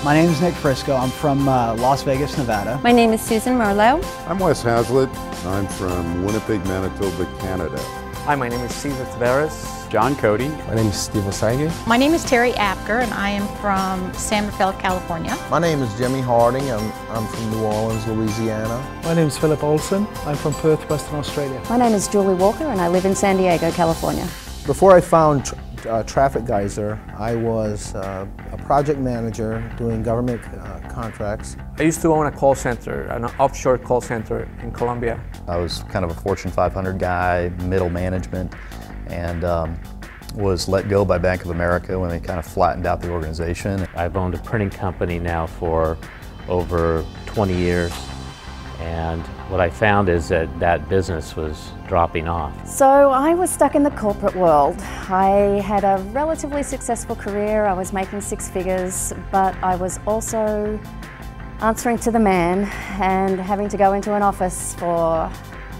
My name is Nick Frisco. I'm from Las Vegas, Nevada. My name is Susan Merlot. I'm Wes Hazlitt. I'm from Winnipeg, Manitoba, Canada. Hi, my name is Cesar Tavares. John Cody. My name is Steve Osagie. My name is Terry Apker and I am from San Rafael, California. My name is Jimmy Harding. I'm from New Orleans, Louisiana. My name is Philip Olson. I'm from Perth, Western Australia. My name is Julie Walker and I live in San Diego, California. Before I found Traffic Geyser, I was a project manager doing government contracts. I used to own a call center, an offshore call center in Colombia. I was kind of a Fortune 500 guy, middle management, and was let go by Bank of America when they kind of flattened out the organization. I've owned a printing company now for over 20 years, and what I found is that that business was dropping off. So I was stuck in the corporate world. I had a relatively successful career. I was making six figures, but I was also answering to the man and having to go into an office for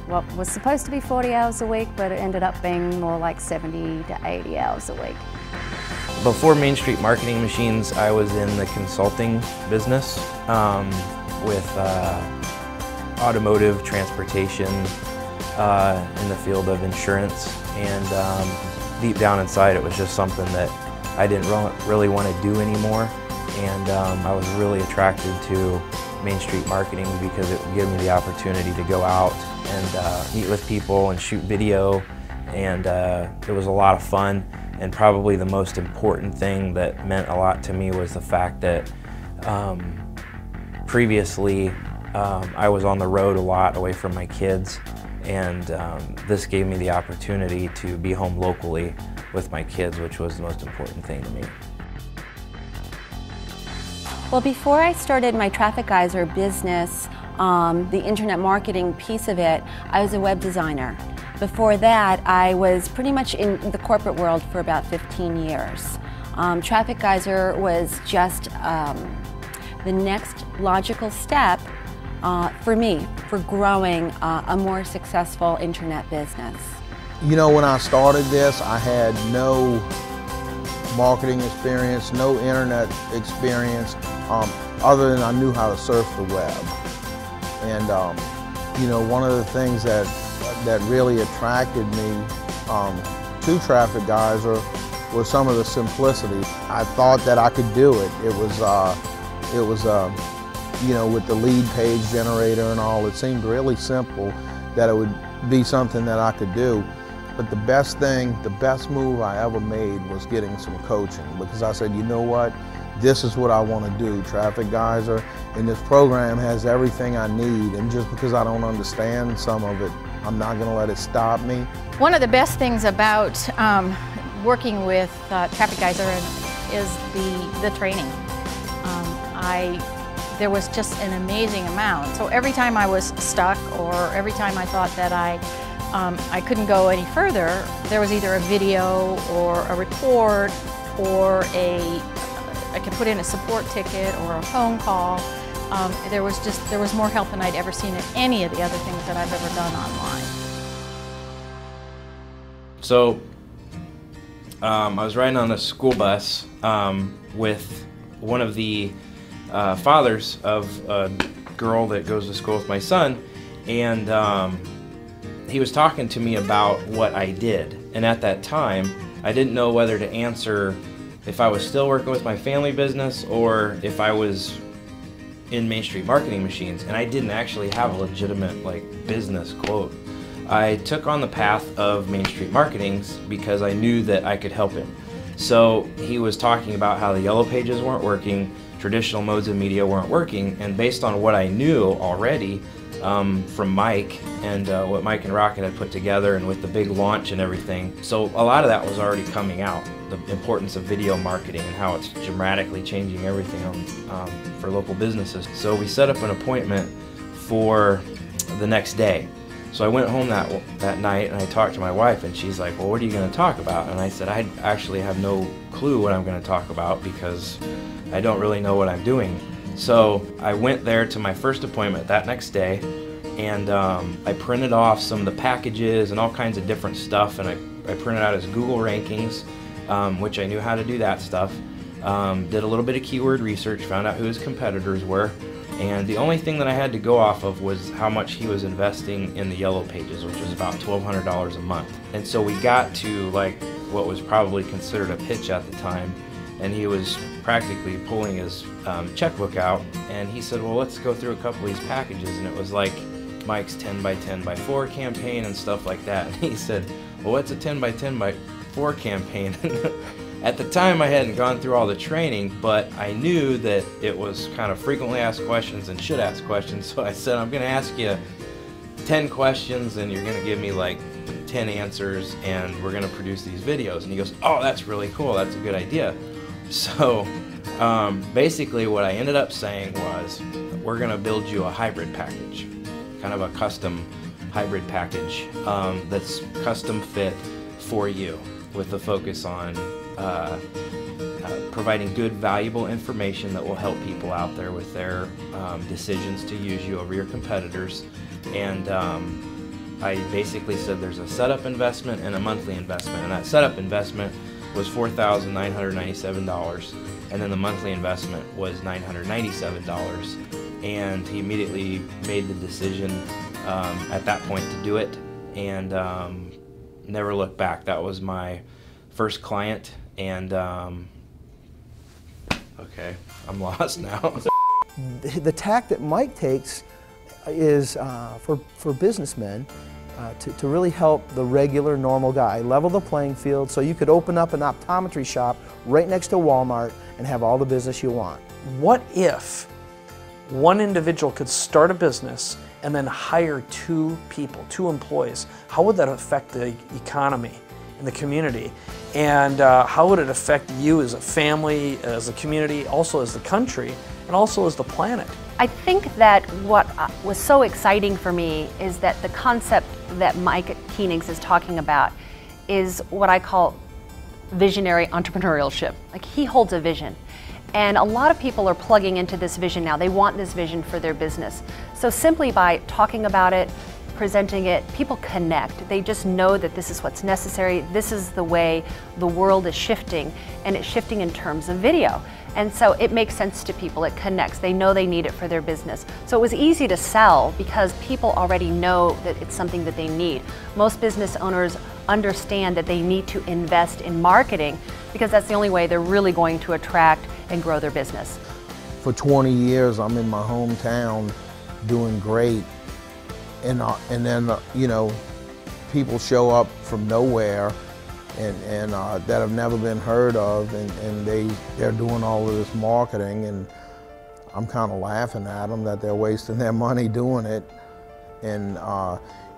what was supposed to be 40 hours a week, but it ended up being more like 70 to 80 hours a week. Before Main Street Marketing Machines, I was in the consulting business with automotive, transportation, in the field of insurance, and deep down inside it was just something that I didn't really want to do anymore, and I was really attracted to Main Street Marketing because it would give me the opportunity to go out and meet with people and shoot video, and it was a lot of fun. And probably the most important thing that meant a lot to me was the fact that previously I was on the road a lot away from my kids, and this gave me the opportunity to be home locally with my kids, which was the most important thing to me. Well, before I started my Traffic Geyser business, the internet marketing piece of it, I was a web designer. Before that, I was pretty much in the corporate world for about 15 years. Traffic Geyser was just the next logical step for me, for growing a more successful internet business. You know, when I started this, I had no marketing experience, no internet experience, other than I knew how to surf the web. And you know, one of the things that really attracted me to Traffic Geyser was some of the simplicity. I thought that I could do it. It was you know, with the lead page generator and all, it seemed really simple that it would be something that I could do. But the best thing, the best move I ever made was getting some coaching, because I said, you know what, this is what I want to do. Traffic Geyser and this program has everything I need, and just because I don't understand some of it, I'm not going to let it stop me. One of the best things about working with Traffic Geyser is the training. There was just an amazing amount. So every time I was stuck, or every time I thought that I couldn't go any further, there was either a video or a report or I could put in a support ticket or a phone call. There was more help than I'd ever seen in any of the other things that I've ever done online. So I was riding on a school bus with one of the fathers of a girl that goes to school with my son, and he was talking to me about what I did. And at that time, I didn't know whether to answer if I was still working with my family business or if I was in Main Street Marketing Machines, and I didn't actually have a legitimate business quote. I took on the path of Main Street Marketings because I knew that I could help him. So he was talking about how the yellow pages weren't working, traditional modes of media weren't working, and based on what I knew already from Mike and what Mike and Rocket had put together, and with the big launch and everything, so a lot of that was already coming out. The importance of video marketing and how it's dramatically changing everything for local businesses. So we set up an appointment for the next day. So I went home that night and I talked to my wife, and she's like, well, what are you going to talk about? And I said, I actually have no clue what I'm going to talk about because I don't really know what I'm doing. So I went there to my first appointment that next day, and I printed off some of the packages and all kinds of different stuff, and I printed out his Google rankings, which I knew how to do that stuff. did a little bit of keyword research, found out who his competitors were, and the only thing that I had to go off of was how much he was investing in the Yellow Pages, which was about $1,200 a month. And so we got to like what was probably considered a pitch at the time, and he was practically pulling his checkbook out, and he said, well, let's go through a couple of these packages, and it was like Mike's 10 by 10 by 4 campaign and stuff like that. And he said, well, what's a 10 by 10 by 4 campaign? At the time I hadn't gone through all the training, but I knew that it was kind of frequently asked questions and should ask questions, so I said, I'm going to ask you 10 questions and you're going to give me like 10 answers and we're going to produce these videos. And he goes, oh, that's really cool, that's a good idea. So basically what I ended up saying was, we're going to build you a hybrid package, kind of a custom hybrid package that's custom fit for you, with the focus on providing good, valuable information that will help people out there with their decisions to use you over your competitors. And I basically said there's a setup investment and a monthly investment, and that setup investment was $4,997, and then the monthly investment was $997. And he immediately made the decision at that point to do it, and never looked back. That was my first client, and okay, I'm lost now. The tack that Mike takes is for businessmen to really help the regular, normal guy, level the playing field so you could open up an optometry shop right next to Walmart and have all the business you want. What if one individual could start a business and then hire 2 people, 2 employees? How would that affect the economy and the community? And how would it affect you as a family, as a community, also as the country, and also as the planet? I think that what was so exciting for me is that the concept that Mike Koenigs is talking about is what I call visionary entrepreneurship. Like, he holds a vision. And a lot of people are plugging into this vision now. They want this vision for their business. So simply by talking about it, presenting it, people connect. They just know that this is what's necessary. This is the way the world is shifting, and it's shifting in terms of video. And so it makes sense to people, it connects. They know they need it for their business. So it was easy to sell because people already know that it's something that they need. Most business owners understand that they need to invest in marketing because that's the only way they're really going to attract and grow their business. For 20 years, I'm in my hometown doing great. And then, you know, people show up from nowhere and that have never been heard of, and they're doing all of this marketing, and I'm kind of laughing at them that they're wasting their money doing it. And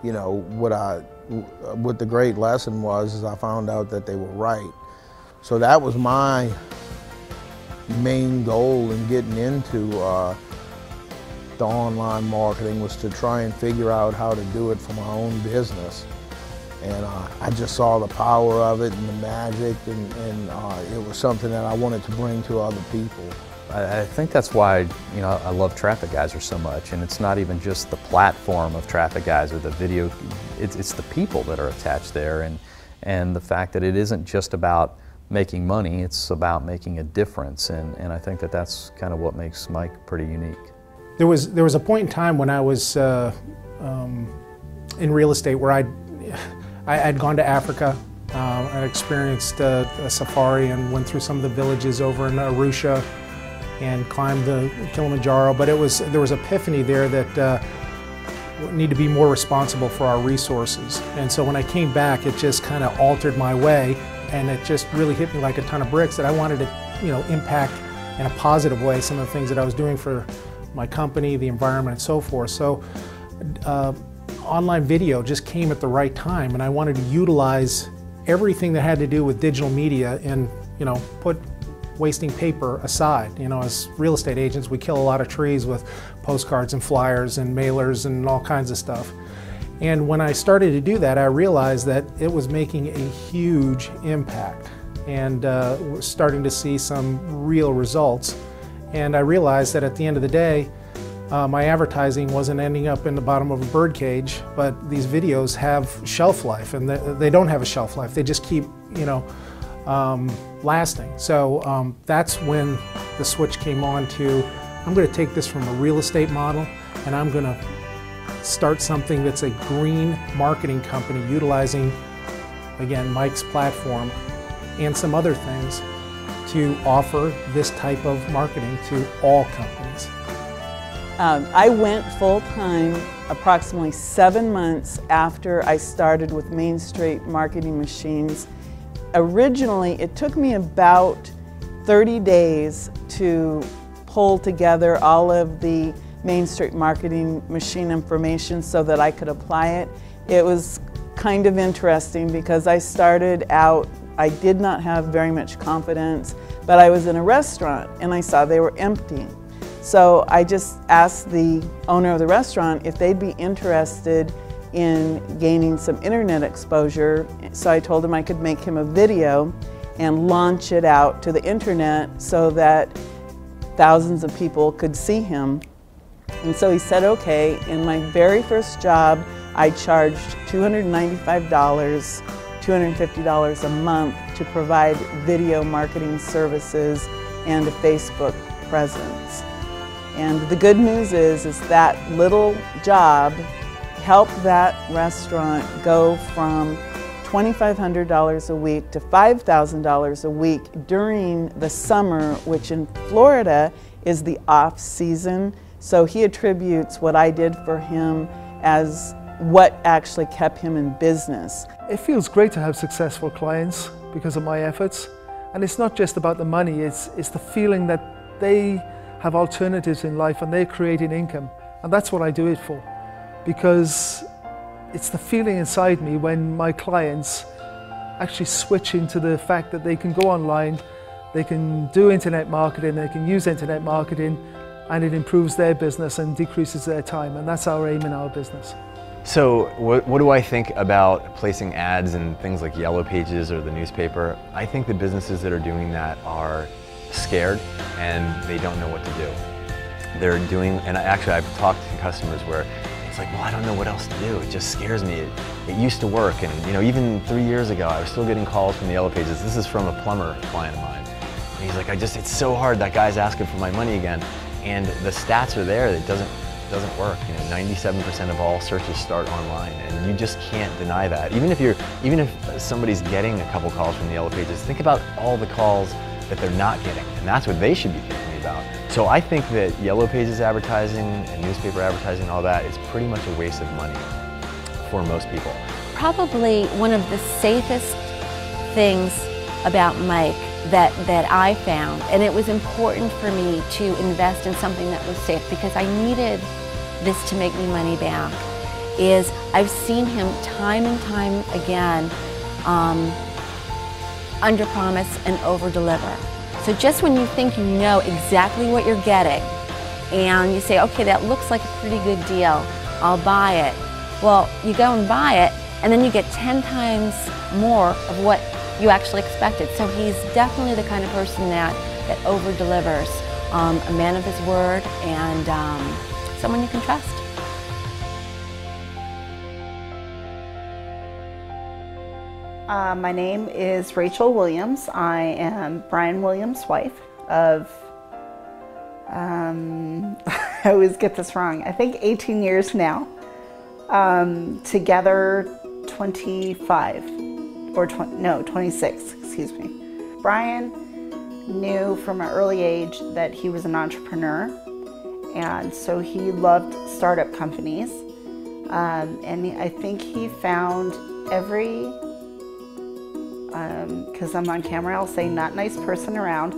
you know, what the great lesson was is I found out that they were right. So that was my main goal in getting into the online marketing, was to try and figure out how to do it for my own business. And I just saw the power of it and the magic, and it was something that I wanted to bring to other people. I think that's why, you know, I love Traffic Geyser so much, and it's not even just the platform of Traffic Geyser, the video, it's the people that are attached there, and the fact that it isn't just about making money, it's about making a difference, and I think that that's kind of what makes Mike pretty unique. There was a point in time when I was in real estate where I'd gone to Africa. I experienced a safari and went through some of the villages over in Arusha and climbed the Kilimanjaro, but there was epiphany there that we need to be more responsible for our resources. And so when I came back, it just kind of altered my way, and it just really hit me like a ton of bricks that I wanted to, you know, impact in a positive way some of the things that I was doing for my company, the environment, and so forth. So online video just came at the right time, and I wanted to utilize everything that had to do with digital media and, you know, put wasting paper aside. You know, as real estate agents, we kill a lot of trees with postcards and flyers and mailers and all kinds of stuff. And when I started to do that, I realized that it was making a huge impact, and we're starting to see some real results. And I realized that at the end of the day, my advertising wasn't ending up in the bottom of a birdcage, but these videos have shelf life, and they don't have a shelf life. They just keep, you know, lasting. So that's when the switch came on to, I'm going to take this from a real estate model and I'm going to start something that's a green marketing company utilizing, again, Mike's platform and some other things to offer this type of marketing to all companies. I went full-time approximately 7 months after I started with Main Street Marketing Machines. Originally, it took me about 30 days to pull together all of the Main Street Marketing Machine information so that I could apply it. It was kind of interesting because I started out, I did not have very much confidence, but I was in a restaurant and I saw they were empty. So I just asked the owner of the restaurant if they'd be interested in gaining some internet exposure. So I told him I could make him a video and launch it out to the internet so that thousands of people could see him. And so he said, okay. In my very first job, I charged $295, $250 a month to provide video marketing services and a Facebook presence. And the good news is that little job helped that restaurant go from $2,500 a week to $5,000 a week during the summer, which in Florida is the off season. So he attributes what I did for him as what actually kept him in business. It feels great to have successful clients because of my efforts. And it's not just about the money, it's the feeling that they have alternatives in life and they're creating income. And that's what I do it for. Because it's the feeling inside me when my clients actually switch into the fact that they can go online, they can do internet marketing, they can use internet marketing, and it improves their business and decreases their time. And that's our aim in our business. So what do I think about placing ads in things like Yellow Pages or the newspaper? I think the businesses that are doing that are scared and they don't know what to do. They're doing, and actually I've talked to customers where it's like, well, I don't know what else to do. It just scares me. It used to work, and you know, even 3 years ago, I was still getting calls from the Yellow Pages. This is from a plumber client of mine. And he's like, it's so hard. That guy's asking for my money again. And the stats are there. It doesn't work. You know, 97% of all searches start online, and you just can't deny that. Even if somebody's getting a couple calls from the Yellow Pages, think about all the calls that they're not getting, and that's what they should be thinking about. So I think that Yellow Pages advertising and newspaper advertising and all that is pretty much a waste of money for most people. Probably one of the safest things about Mike that I found, and it was important for me to invest in something that was safe because I needed this to make me money back, is I've seen him time and time again under-promise and over-deliver. So just when you think you know exactly what you're getting and you say, okay, that looks like a pretty good deal, I'll buy it. Well, you go and buy it and then you get 10 times more of what you actually expected. So he's definitely the kind of person that over-delivers, a man of his word and someone you can trust. My name is Rachel Williams. I am Brian Williams' wife of, I always get this wrong, I think 18 years now. Together 25, or 26, excuse me. Brian knew from an early age that he was an entrepreneur, and so he loved startup companies. And I think he found every, because I'm on camera, I'll say not nice person around,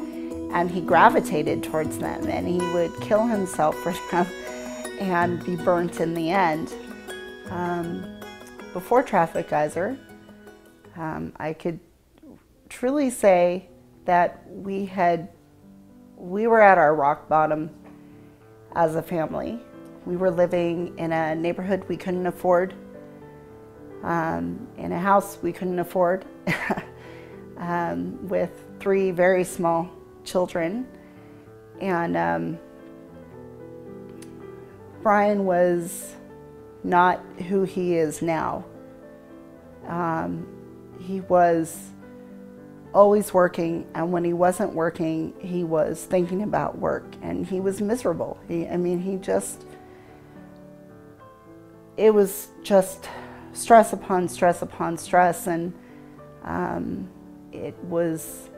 and he gravitated towards them, and he would kill himself for them and be burnt in the end. Before Traffic Geyser, I could truly say that we were at our rock bottom as a family. We were living in a neighborhood we couldn't afford, in a house we couldn't afford, with 3 very small children. And Brian was not who he is now. He was always working, and when he wasn't working, he was thinking about work, and he was miserable. It was just stress upon stress upon stress, and it was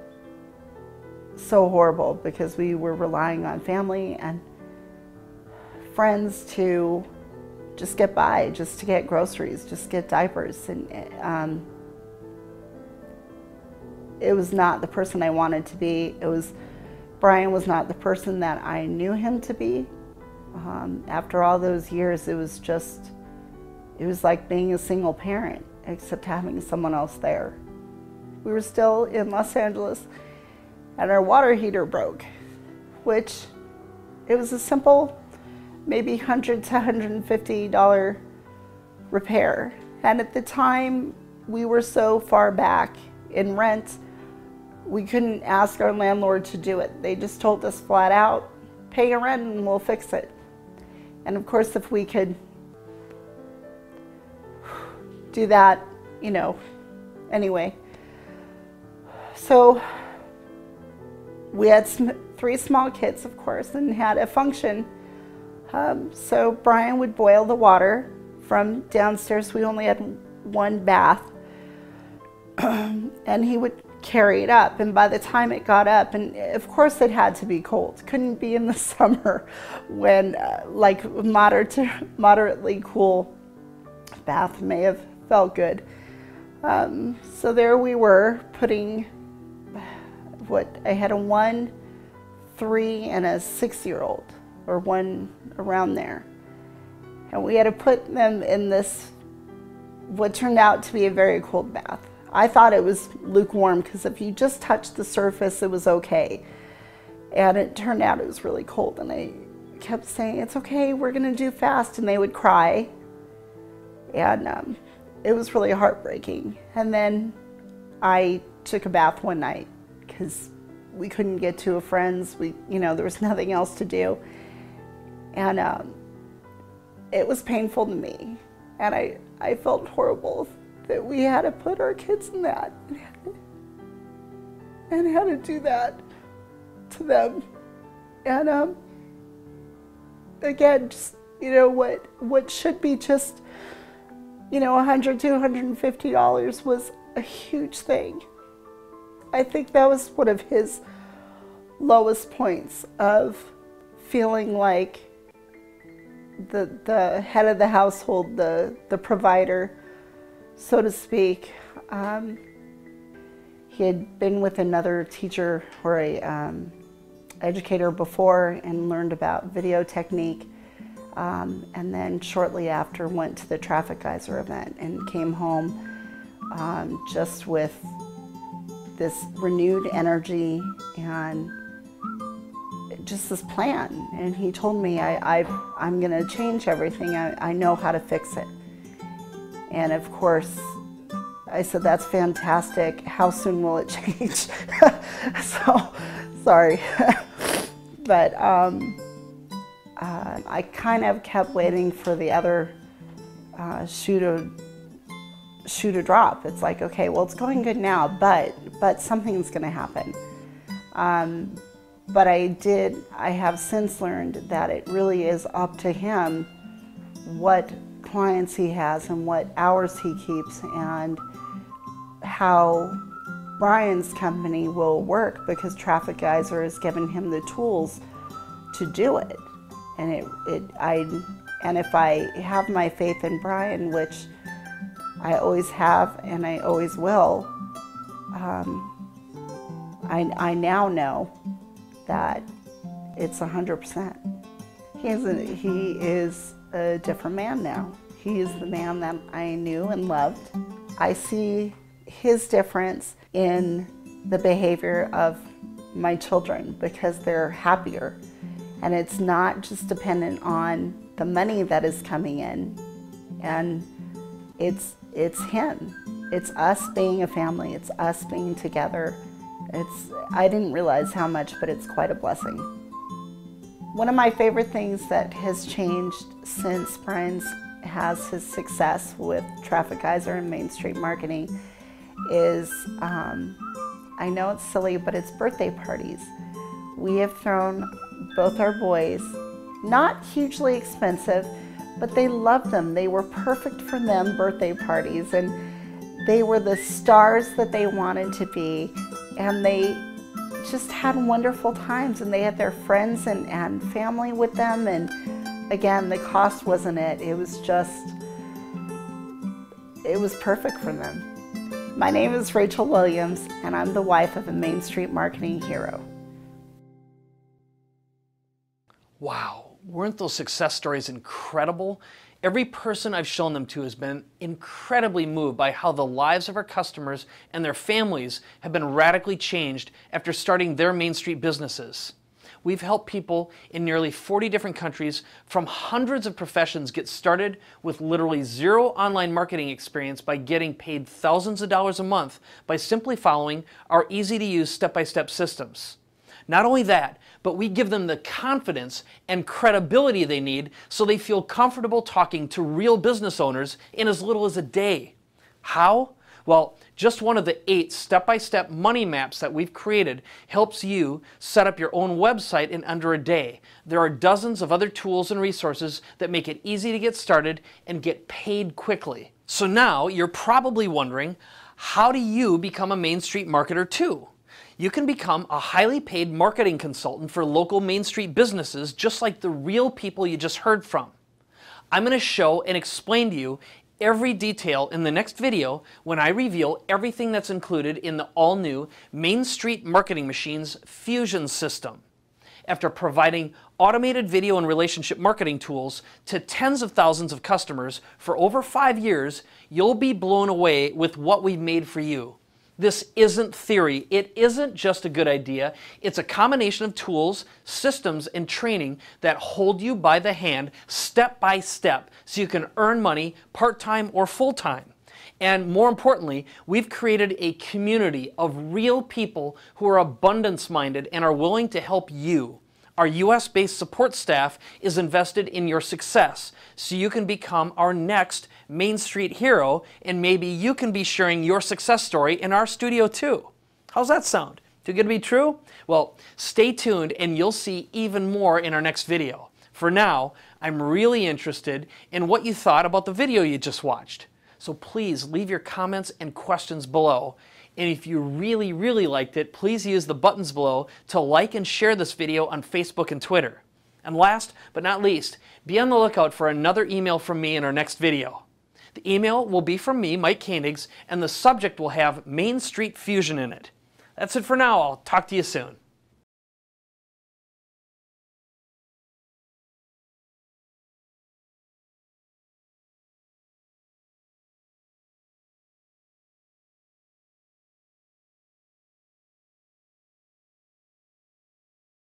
so horrible because we were relying on family and friends to just get by, just to get groceries, just get diapers, and it was not the person I wanted to be. Brian was not the person that I knew him to be. After all those years, it was like being a single parent, except having someone else there. We were still in Los Angeles, and our water heater broke, which it was a simple, maybe $100 to $150 repair. And at the time, we were so far back in rent, we couldn't ask our landlord to do it. They just told us flat out, pay your rent and we'll fix it. And of course, if we could do that, anyway. So we had 3 small kids, of course, and had a function. So Brian would boil the water from downstairs. We only had 1 bath. And he would carry it up, and by the time it got up, and of course it had to be cold, couldn't be in the summer when like moderately cool bath may have felt good. So there we were putting I had a 1, 3, and a 6-year-old, or 1 around there, and we had to put them in this what turned out to be a very cold bath. I thought it was lukewarm because if you just touched the surface, it was okay. And it turned out it was really cold, and I kept saying, it's okay, we're gonna do fast, and they would cry. And it was really heartbreaking. And then I took a bath one night because we couldn't get to a friend's, there was nothing else to do. And it was painful to me. And I felt horrible that we had to put our kids in that and had to do that to them. And again, just what should be just $100 to $150 was a huge thing. I think that was one of his lowest points of feeling like the head of the household, the provider, so to speak. He had been with another teacher or a educator before and learned about video technique, and then shortly after went to the Traffic Geyser event and came home just with this renewed energy and just this plan. And he told me, I'm gonna change everything. I know how to fix it. And of course, I said, that's fantastic. How soon will it change? So, sorry. But I kind of kept waiting for the other shoe to drop. It's like, okay, well, it's going good now, but something's gonna happen. But I have since learned that it really is up to him what clients he has and what hours he keeps and how Brian's company will work, because Traffic Geyser has given him the tools to do it. And if I have my faith in Brian, which I always have and I always will, I now know that it's 100%. He is a different man now. He is the man that I knew and loved. I see his difference in the behavior of my children because they're happier. And it's not just dependent on the money that is coming in. And it's him. It's us being a family. It's us being together. I didn't realize how much, but it's quite a blessing. One of my favorite things that has changed since Brian has his success with Traffic Geyser and Main Street Marketing is I I know it's silly, but it's birthday parties. We have thrown both our boys, not hugely expensive, but they loved them. They were perfect for them birthday parties, and they were the stars that they wanted to be, and they just had wonderful times, and they had their friends and family with them, and again, the cost wasn't it. It was perfect for them. My name is Rachel Williams, and I'm the wife of a Main Street marketing hero. Wow, weren't those success stories incredible? Every person I've shown them to has been incredibly moved by how the lives of our customers and their families have been radically changed after starting their Main Street businesses. We've helped people in nearly 40 different countries from hundreds of professions get started with literally zero online marketing experience by getting paid thousands of dollars a month by simply following our easy-to-use step-by-step systems. Not only that, but we give them the confidence and credibility they need so they feel comfortable talking to real business owners in as little as a day. How? Well, just one of the 8 step-by-step money maps that we've created helps you set up your own website in under a day. There are dozens of other tools and resources that make it easy to get started and get paid quickly. So now you're probably wondering, how do you become a Main Street marketer too? You can become a highly paid marketing consultant for local Main Street businesses, just like the real people you just heard from. I'm going to show and explain to you every detail in the next video when I reveal everything that's included in the all-new Main Street Marketing Machines Fusion system. After providing automated video and relationship marketing tools to tens of thousands of customers for over 5 years, you'll be blown away with what we've made for you. This isn't theory. It isn't just a good idea. It's a combination of tools, systems, and training that hold you by the hand step by step so you can earn money part-time or full-time. And more importantly, we've created a community of real people who are abundance-minded and are willing to help you. Our US-based support staff is invested in your success, so you can become our next Main Street hero, and maybe you can be sharing your success story in our studio too. How's that sound? Too good to be true? Well, stay tuned and you'll see even more in our next video. For now, I'm really interested in what you thought about the video you just watched. So please leave your comments and questions below. And if you really, really liked it, please use the buttons below to like and share this video on Facebook and Twitter. And last but not least, be on the lookout for another email from me in our next video. The email will be from me, Mike Koenigs, and the subject will have Main Street Fusion in it. That's it for now. I'll talk to you soon.